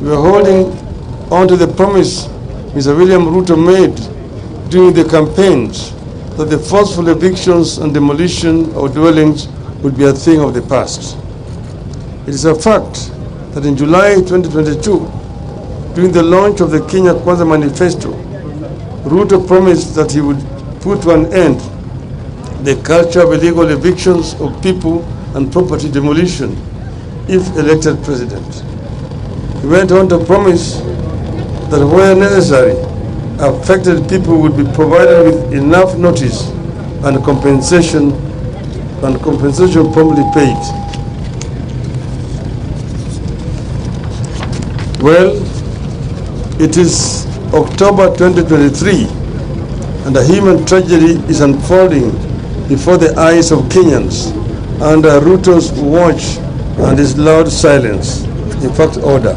we are holding on to the promise Mr. William Ruto made during the campaigns that the forceful evictions and demolition of dwellings would be a thing of the past. It is a fact that in July 2022, during the launch of the Kenya Kwanza Manifesto, Ruto promised that he would put to an end the culture of illegal evictions of people and property demolition if elected president. He went on to promise that where necessary, affected people would be provided with enough notice and compensation promptly paid. Well, it is October 2023 and a human tragedy is unfolding before the eyes of Kenyans under Ruto's watch and his loud silence, in fact order.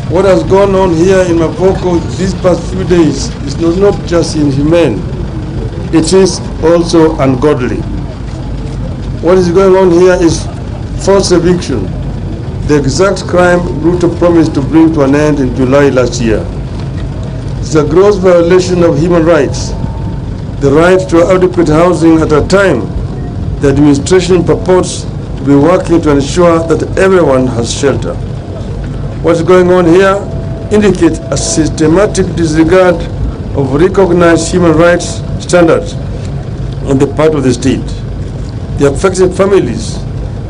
What has gone on here in Mavoko these past few days is not just inhumane, it is also ungodly. What is going on here is forced eviction, the exact crime Ruto promised to bring to an end in July last year. It's a gross violation of human rights, the right to adequate housing at a time the administration purports to be working to ensure that everyone has shelter. What's going on here indicates a systematic disregard of recognized human rights standards on the part of the state. The affected families,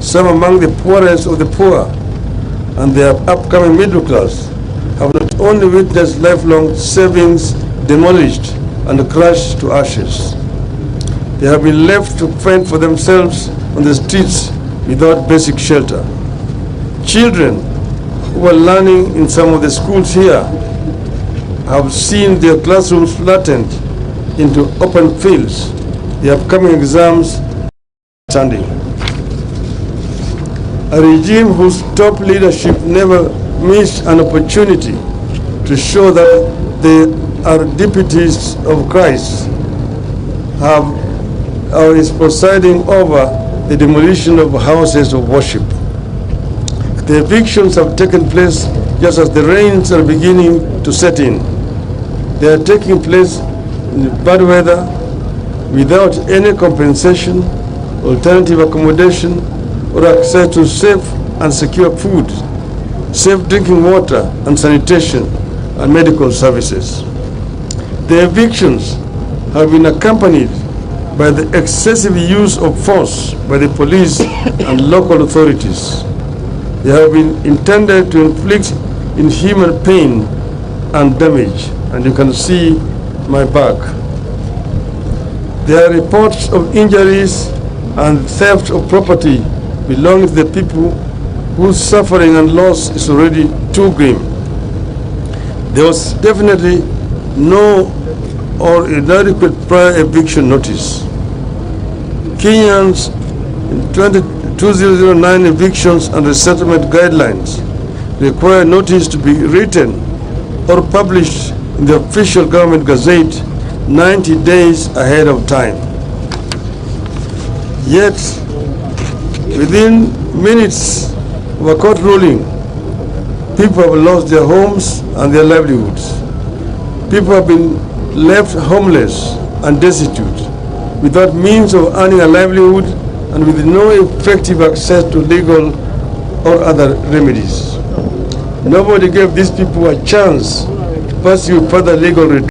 some among the poorest of the poor, and their upcoming middle class, have not only witnessed lifelong savings demolished and crushed to ashes, they have been left to fend for themselves on the streets without basic shelter. Children who are learning in some of the schools here have seen their classrooms flattened into open fields, the upcoming exams standing. A regime whose top leadership never missed an opportunity to show that they are deputies of Christ is presiding over the demolition of houses of worship. The evictions have taken place just as the rains are beginning to set in. They are taking place in bad weather without any compensation, alternative accommodation, or access to safe and secure food, safe drinking water and sanitation and medical services. The evictions have been accompanied by the excessive use of force by the police and local authorities. They have been intended to inflict inhuman pain and damage, and you can see my back. There are reports of injuries and theft of property belonging to the people whose suffering and loss is already too grim. There was definitely no or inadequate prior eviction notice. Kenyans in 2009 evictions and resettlement guidelines require notice to be written or published in the official government gazette 90 days ahead of time. Yet, within minutes of a court ruling, people have lost their homes and their livelihoods. People have been left homeless and destitute, without means of earning a livelihood and with no effective access to legal or other remedies. Nobody gave these people a chance to pursue further legal redress.